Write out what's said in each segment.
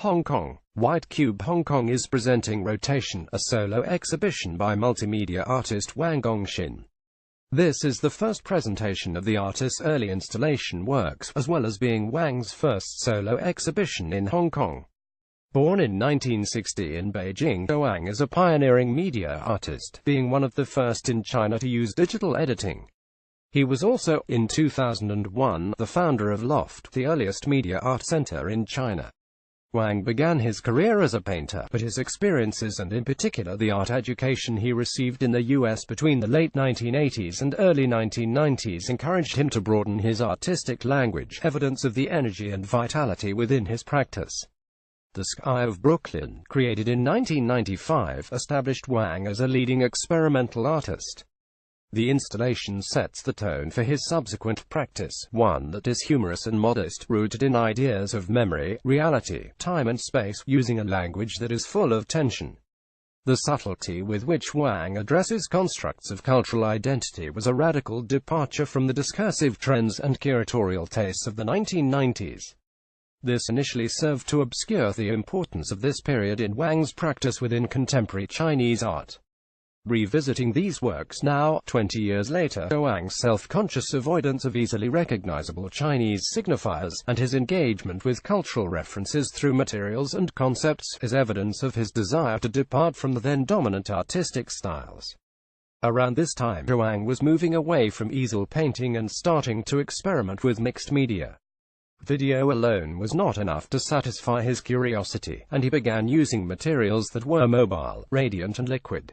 Hong Kong. White Cube Hong Kong is presenting Rotation, a solo exhibition by multimedia artist Wang Gongxin. This is the first presentation of the artist's early installation works, as well as being Wang's first solo exhibition in Hong Kong. Born in 1960 in Beijing, Wang is a pioneering media artist, being one of the first in China to use digital editing. He was also, in 2001, the founder of Loft, the earliest media art center in China. Wang began his career as a painter, but his experiences and in particular the art education he received in the US between the late 1980s and early 1990s encouraged him to broaden his artistic language, evidence of the energy and vitality within his practice. The Sky of Brooklyn, created in 1995, established Wang as a leading experimental artist. The installation sets the tone for his subsequent practice, one that is humorous and modest, rooted in ideas of memory, reality, time and space, using a language that is full of tension. The subtlety with which Wang addresses constructs of cultural identity was a radical departure from the discursive trends and curatorial tastes of the 1990s. This initially served to obscure the importance of this period in Wang's practice within contemporary Chinese art. Revisiting these works now, 20 years later, Wang's self-conscious avoidance of easily recognizable Chinese signifiers, and his engagement with cultural references through materials and concepts, is evidence of his desire to depart from the then-dominant artistic styles. Around this time, Wang was moving away from easel painting and starting to experiment with mixed media. Video alone was not enough to satisfy his curiosity, and he began using materials that were mobile, radiant and liquid.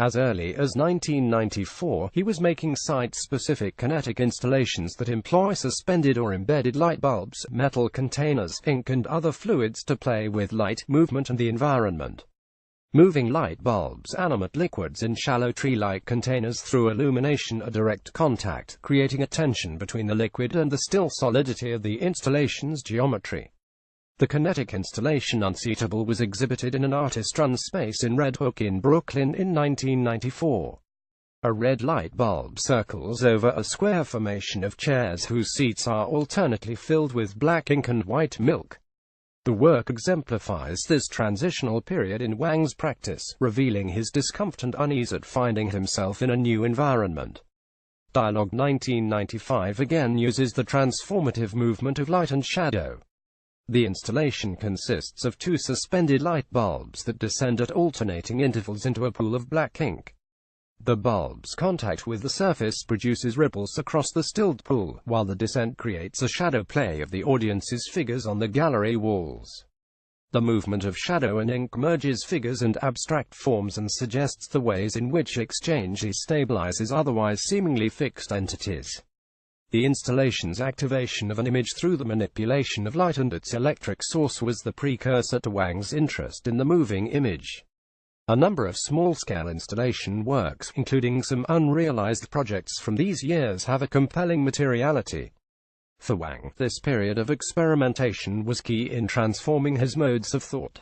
As early as 1994, he was making site-specific kinetic installations that employ suspended or embedded light bulbs, metal containers, ink and other fluids to play with light, movement and the environment. Moving light bulbs animate liquids in shallow tree-like containers through illumination or direct contact, creating a tension between the liquid and the still solidity of the installation's geometry. The kinetic installation Unseatable was exhibited in an artist-run space in Red Hook in Brooklyn in 1994. A red light bulb circles over a square formation of chairs whose seats are alternately filled with black ink and white milk. The work exemplifies this transitional period in Wang's practice, revealing his discomfort and unease at finding himself in a new environment. Dialogue 1995 again uses the transformative movement of light and shadow. The installation consists of two suspended light bulbs that descend at alternating intervals into a pool of black ink. The bulb's contact with the surface produces ripples across the stilled pool, while the descent creates a shadow play of the audience's figures on the gallery walls. The movement of shadow and ink merges figures and abstract forms and suggests the ways in which exchange destabilizes otherwise seemingly fixed entities. The installation's activation of an image through the manipulation of light and its electric source was the precursor to Wang's interest in the moving image. A number of small-scale installation works, including some unrealized projects from these years, have a compelling materiality. For Wang, this period of experimentation was key in transforming his modes of thought.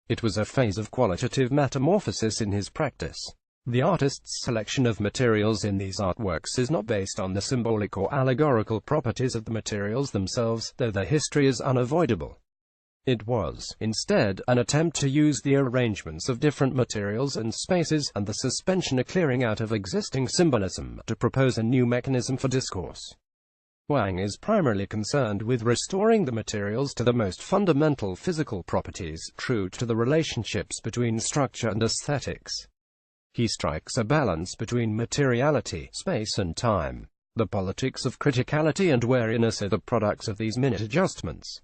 It was a phase of qualitative metamorphosis in his practice. The artist's selection of materials in these artworks is not based on the symbolic or allegorical properties of the materials themselves, though their history is unavoidable. It was, instead, an attempt to use the arrangements of different materials and spaces, and the suspension or clearing out of existing symbolism, to propose a new mechanism for discourse. Wang is primarily concerned with restoring the materials to the most fundamental physical properties, true to the relationships between structure and aesthetics. He strikes a balance between materiality, space and time. The politics of criticality and wariness are the products of these minute adjustments.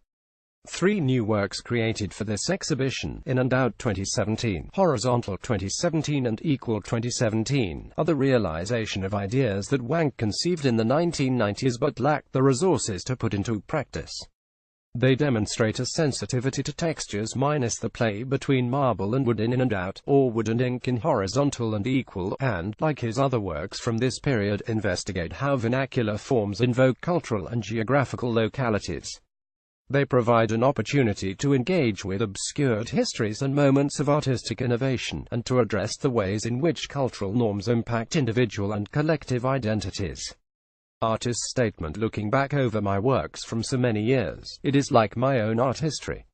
Three new works created for this exhibition, In and Out 2017, Horizontal 2017 and Equal 2017, are the realization of ideas that Wang conceived in the 1990s but lacked the resources to put into practice. They demonstrate a sensitivity to textures minus the play between marble and wood in and Out, or wood and ink in Horizontal and Equal, and, like his other works from this period, investigate how vernacular forms invoke cultural and geographical localities. They provide an opportunity to engage with obscured histories and moments of artistic innovation, and to address the ways in which cultural norms impact individual and collective identities. Artist's statement: looking back over my works from so many years, it is like my own art history.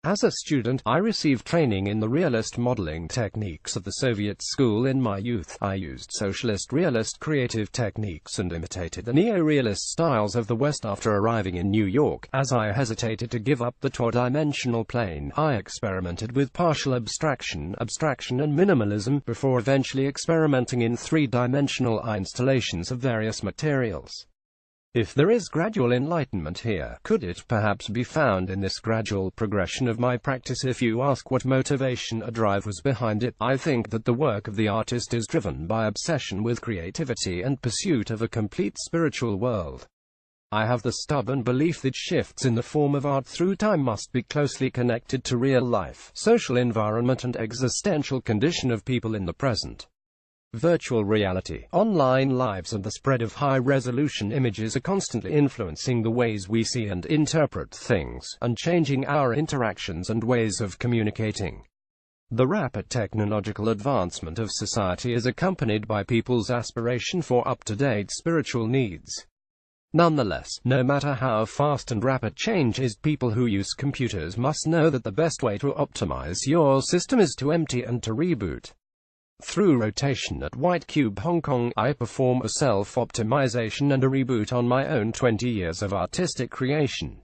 As a student, I received training in the realist modeling techniques of the Soviet school in my youth. I used socialist realist creative techniques and imitated the neo-realist styles of the West. After arriving in New York, as I hesitated to give up the two-dimensional plane, I experimented with partial abstraction, and minimalism, before eventually experimenting in three-dimensional installations of various materials. If there is gradual enlightenment here, could it perhaps be found in this gradual progression of my practice? If you ask what motivation or drive was behind it, I think that the work of the artist is driven by obsession with creativity and pursuit of a complete spiritual world. I have the stubborn belief that shifts in the form of art through time must be closely connected to real life, social environment and existential condition of people in the present. Virtual reality, online lives and the spread of high-resolution images are constantly influencing the ways we see and interpret things, and changing our interactions and ways of communicating. The rapid technological advancement of society is accompanied by people's aspiration for up-to-date spiritual needs. Nonetheless, no matter how fast and rapid change is, people who use computers must know that the best way to optimize your system is to empty and to reboot. Through rotation at White Cube Hong Kong, I perform a self-optimization and a reboot on my own 20 years of artistic creation.